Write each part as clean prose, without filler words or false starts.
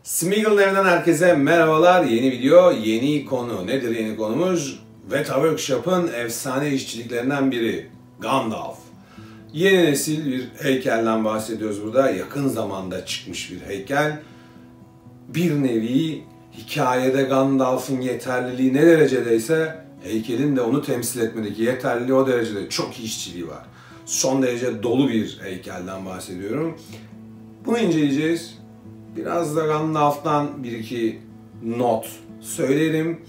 Smeagol'un evinden herkese merhabalar. Yeni video, yeni konu. Nedir yeni konumuz? Weta Workshop'ın efsane işçiliklerinden biri. Gandalf. Yeni nesil bir heykelden bahsediyoruz burada. Yakın zamanda çıkmış bir heykel. Bir nevi hikayede Gandalf'ın yeterliliği ne derecedeyse heykelin de onu temsil etmedeki yeterliliği o derecede çok iyi işçiliği var. Son derece dolu bir heykelden bahsediyorum. Bunu inceleyeceğiz. Biraz da Gandalf'tan bir iki not söylerim.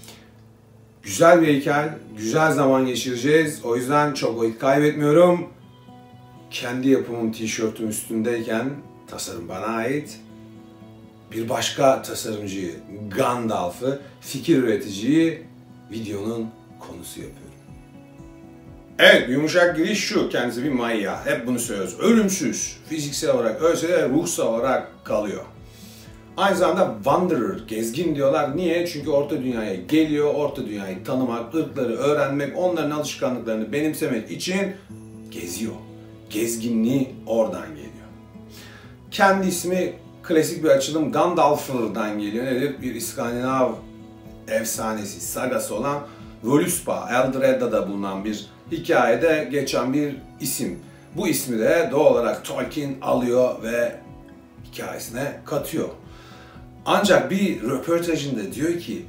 Güzel bir heykel, güzel zaman geçireceğiz. O yüzden çok vakit kaybetmiyorum. Kendi yapımım tişörtüm üstündeyken tasarım bana ait. Bir başka tasarımcıyı, Gandalf'ı, fikir üreticiyi videonun konusu yapıyorum. Evet, yumuşak giriş şu, kendisi bir manya. Hep bunu söylüyoruz. Ölümsüz, fiziksel olarak ölse de ruhsal olarak kalıyor. Aynı zamanda wanderer, gezgin diyorlar. Niye? Çünkü Orta Dünya'ya geliyor, Orta Dünya'yı tanımak, ırkları öğrenmek, onların alışkanlıklarını benimsemek için geziyor. Gezginliği oradan geliyor. Kendi ismi klasik bir açılım Gandalfur'dan geliyor. Nedir? Bir İskandinav efsanesi, sagası olan Völuspá, Eldred'de bulunan bir hikayede geçen bir isim. Bu ismi de doğal olarak Tolkien alıyor ve hikayesine katıyor. Ancak bir röportajında diyor ki,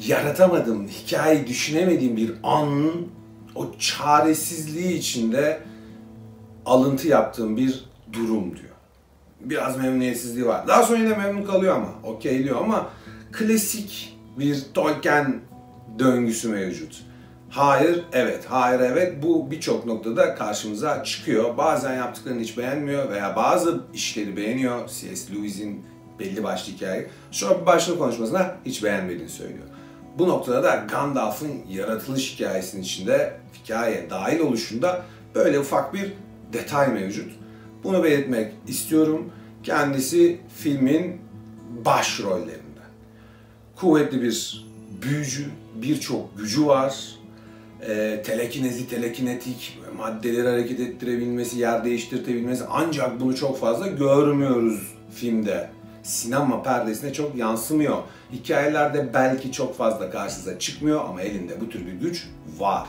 yaratamadım, hikayeyi düşünemediğim bir anın o çaresizliği içinde alıntı yaptığım bir durum diyor. Biraz memnuniyetsizliği var. Daha sonra yine memnun kalıyor ama, okeyliyor ama klasik bir Tolkien döngüsü mevcut. Hayır, evet, hayır, evet. Bu birçok noktada karşımıza çıkıyor. Bazen yaptıklarını hiç beğenmiyor veya bazı işleri beğeniyor. C.S. Lewis'in belli başlı hikayeyi. Sonra bir başlık konuşmasında hiç beğenmediğini söylüyor. Bu noktada da Gandalf'ın yaratılış hikayesinin içinde hikayeye dahil oluşunda böyle ufak bir detay mevcut. Bunu belirtmek istiyorum. Kendisi filmin başrollerinden. Kuvvetli bir büyücü, birçok gücü var. Telekinezi, telekinetik, maddeleri hareket ettirebilmesi, yer değiştirtebilmesi, ancak bunu çok fazla görmüyoruz filmde. Sinema perdesine çok yansımıyor. Hikayelerde belki çok fazla karşınıza çıkmıyor ama elinde bu tür bir güç var.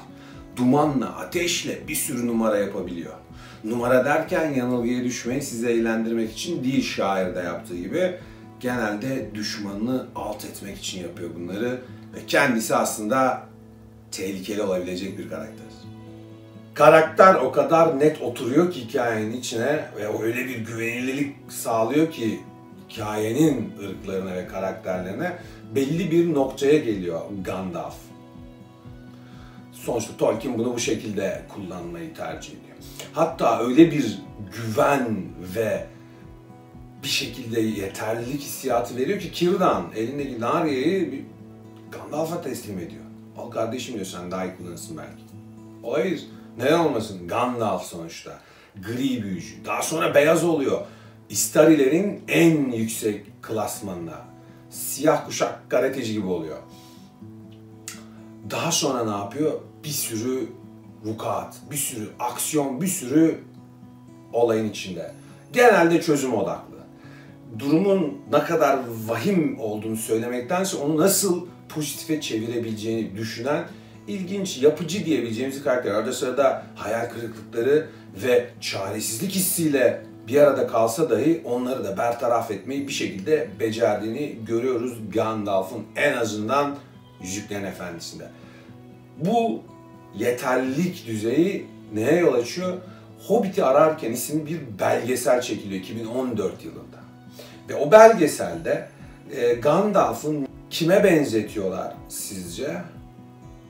Dumanla, ateşle bir sürü numara yapabiliyor. Numara derken yanılgıya düşmeyi sizi eğlendirmek için değil, şair de yaptığı gibi. Genelde düşmanını alt etmek için yapıyor bunları ve kendisi aslında tehlikeli olabilecek bir karakter. Karakter o kadar net oturuyor ki hikayenin içine ve öyle bir güvenilirlik sağlıyor ki hikayenin ırklarına ve karakterlerine belli bir noktaya geliyor Gandalf. Sonuçta Tolkien bunu bu şekilde kullanmayı tercih ediyor. Hatta öyle bir güven ve bir şekilde yeterlilik hissiyatı veriyor ki Círdan elindeki Narya'yı Gandalf'a teslim ediyor. Al kardeşim diyor, sen daha iyi kullanırsın belki. Hayır, neden olmasın? Gandalf sonuçta. Gri büyücü. Daha sonra beyaz oluyor. İstarilerin en yüksek klasmanına. Siyah kuşak karateci gibi oluyor. Daha sonra ne yapıyor? Bir sürü vukuat, bir sürü aksiyon, bir sürü olayın içinde. Genelde çözüm odaklı. Durumun ne kadar vahim olduğunu söylemektense onu nasıl pozitife çevirebileceğini düşünen ilginç, yapıcı diyebileceğimiz karakter. Arada sırada hayal kırıklıkları ve çaresizlik hissiyle bir arada kalsa dahi onları da bertaraf etmeyi bir şekilde becerdiğini görüyoruz Gandalf'ın, en azından Yüzüklerin Efendisi'nde. Bu yeterlilik düzeyi neye yol açıyor? Hobbit'i ararken isimli bir belgesel çekiliyor 2014 yılında. Ve o belgeselde Gandalf'ın kime benzetiyorlar sizce?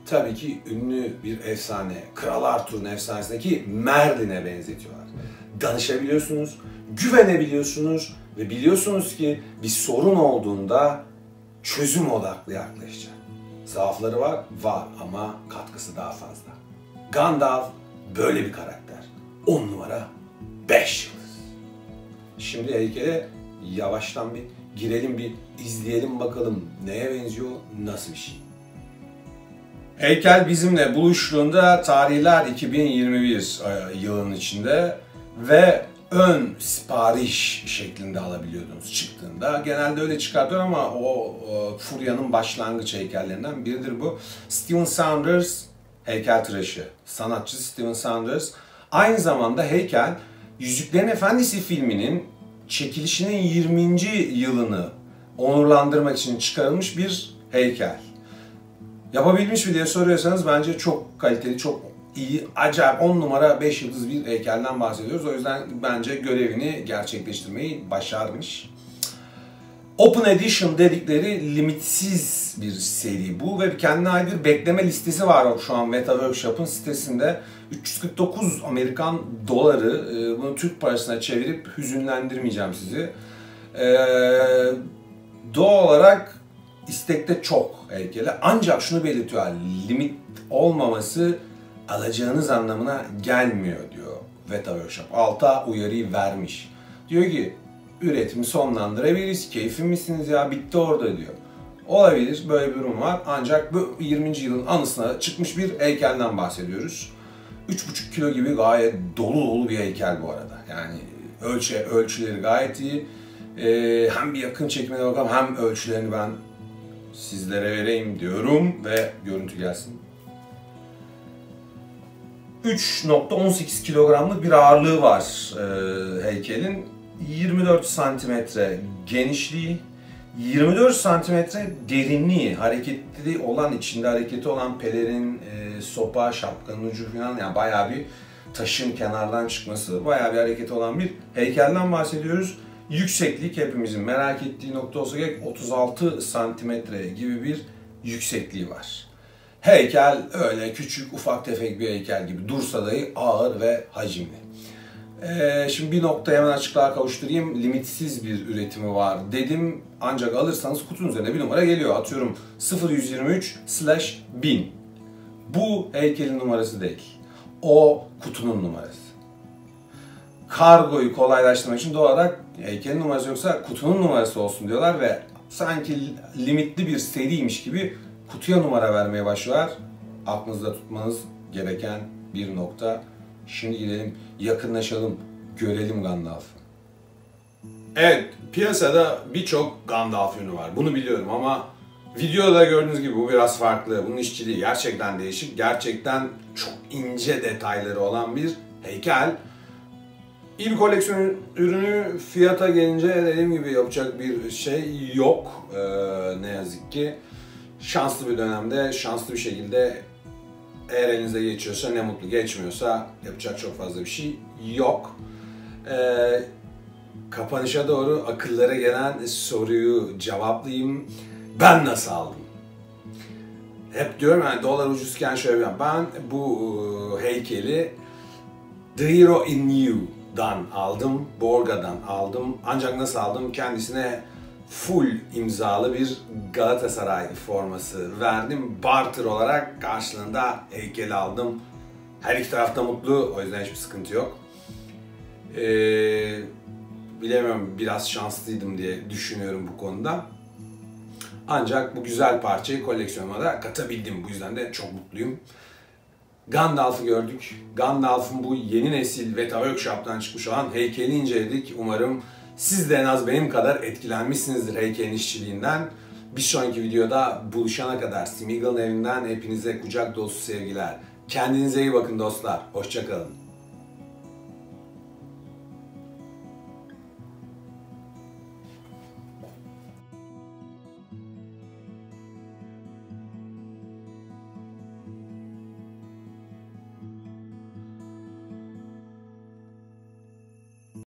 Tabii ki ünlü bir efsane, Kral Arthur'un efsanesindeki Merlin'e benzetiyorlar. Danışabiliyorsunuz, güvenebiliyorsunuz ve biliyorsunuz ki bir sorun olduğunda çözüm odaklı yaklaşacak. Zaafları var, var ama katkısı daha fazla. Gandalf böyle bir karakter. 10 numara 5 yıldız. Şimdi heykele yavaştan bir girelim, bir izleyelim bakalım neye benziyor, nasıl bir şey. Heykel bizimle buluştuğunda tarihler 2021 yılının içinde ve ön sipariş şeklinde alabiliyordunuz çıktığında. Genelde öyle çıkartıyor ama o furyanın başlangıç heykellerinden biridir bu. Steven Saunders heykeltıraşı, sanatçı Steven Saunders. Aynı zamanda heykel Yüzüklerin Efendisi filminin çekilişinin 20. yılını onurlandırmak için çıkarılmış bir heykel. Yapabilmiş mi diye soruyorsanız bence çok kaliteli, çok iyi, acayip 10 numara 5 yıldız bir heykelden bahsediyoruz. O yüzden bence görevini gerçekleştirmeyi başarmış. Open Edition dedikleri limitsiz bir seri bu ve kendine ait bir bekleme listesi var şu an Weta Workshop'un sitesinde. 349 Amerikan doları, bunu Türk parasına çevirip hüzünlendirmeyeceğim sizi. Doğal olarak istekte çok heykeli, ancak şunu belirtiyor, limit olmaması alacağınız anlamına gelmiyor diyor Weta Workshop. Alta uyarıyı vermiş. Diyor ki üretimi sonlandırabiliriz, keyfin misiniz ya, bitti orada diyor. Olabilir, böyle bir durum var, ancak bu 20. yılın anısına çıkmış bir heykelden bahsediyoruz. 3,5 kilo gibi gayet dolu bir heykel bu arada. Yani ölçüleri gayet iyi. Hem bir yakın çekimine bakalım hem ölçülerini ben sizlere vereyim diyorum ve görüntü gelsin. 3,18 kilogramlık bir ağırlığı var heykelin. 24 santimetre genişliği, 24 santimetre derinliği, hareketli olan, içinde hareketi olan pelerin, sopa, şapkanın ucu falan, yani bayağı bir taşın kenardan çıkması, bayağı bir hareketi olan bir heykelden bahsediyoruz. Yükseklik hepimizin merak ettiği nokta olsa gerek, 36 santimetre gibi bir yüksekliği var. Heykel öyle küçük, ufak tefek bir heykel gibi dursa dahi ağır ve hacimli. Şimdi bir noktaya hemen açıklığa kavuşturayım. Limitsiz bir üretimi var dedim. Ancak alırsanız kutunun üzerine bir numara geliyor. Atıyorum 0123/1000. Bu heykelin numarası değil. O kutunun numarası. Kargoyu kolaylaştırmak için doğal olarak heykelin numarası yoksa kutunun numarası olsun diyorlar ve sanki limitli bir seriymiş gibi kutuya numara vermeye başlıyorlar. Aklınızda tutmanız gereken bir nokta. Şimdi gidelim, yakınlaşalım, görelim Gandalf'ı. Evet, piyasada birçok Gandalf ürünü var. Bunu biliyorum ama videoda gördüğünüz gibi bu biraz farklı. Bunun işçiliği gerçekten değişik. Gerçekten çok ince detayları olan bir heykel. İyi bir koleksiyon ürünü, fiyata gelince dediğim gibi yapacak bir şey yok. Ne yazık ki. Şanslı bir dönemde, şanslı bir şekilde eğer elinize geçiyorsa ne mutlu, geçmiyorsa yapacak çok fazla bir şey yok. Kapanışa doğru akıllara gelen soruyu cevaplayayım. Ben nasıl aldım? Hep diyorum yani dolar ucuzken şöyle bir, ben bu heykeli The Hero in You'dan aldım, Borga'dan aldım. Ancak nasıl aldım? Kendisine full imzalı bir Galatasaray forması verdim. Barter olarak karşılığında heykeli aldım. Her iki taraf da mutlu, o yüzden hiçbir sıkıntı yok. Bilemiyorum, biraz şanslıydım diye düşünüyorum bu konuda. Ancak bu güzel parçayı koleksiyonuma da katabildim. Bu yüzden de çok mutluyum. Gandalf'ı gördük. Gandalf'ın bu yeni nesil Weta Workshop'tan çıkmış olan heykelini inceledik. Umarım siz de en az benim kadar etkilenmişsinizdir heykelin işçiliğinden. Bir sonraki videoda buluşana kadar Smeagol'un evinden hepinize kucak dolusu sevgiler. Kendinize iyi bakın dostlar. Hoşça kalın.